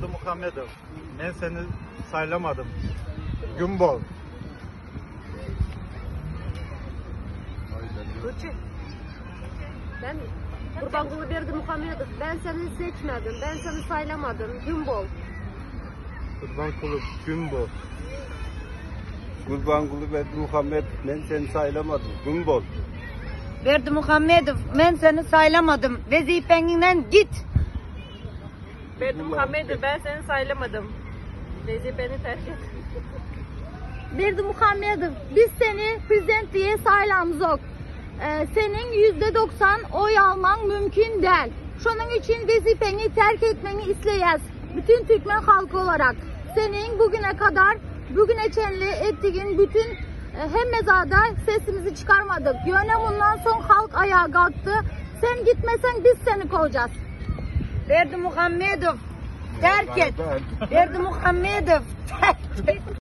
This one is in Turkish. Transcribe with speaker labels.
Speaker 1: Muhammedov, ben seni saylamadım. Gümbol.
Speaker 2: Ben Kurbanqulu Berdimuhamedov, ben seni seçmedim, ben seni saylamadım. Gümbol.
Speaker 1: Kurbanqulu Gümbol.
Speaker 3: Kurbanqulu Berdimuhamedov, ben seni saylamadım. Gümbol.
Speaker 4: Berdimuhamedov, ben seni saylamadım. Vazifenden git.
Speaker 5: Berdimuhamedov, ben seni saylamadım. Vazifeni terk et.
Speaker 6: Berdimuhamedov, biz seni prezident diye saylamız yok. Senin %90 oy alman mümkün değil. Şunun için vazifeni terk etmeni isteyiz. Bütün Türkmen halkı olarak. Senin bugüne kadar, bugüne çenli ettiğin bütün hem mezada sesimizi çıkarmadık. Yöne bundan son halk ayağa kalktı. Sen gitmesen biz seni kovacağız.
Speaker 4: Berdimuhamedov, terk et. Berdimuhamedov, terk et.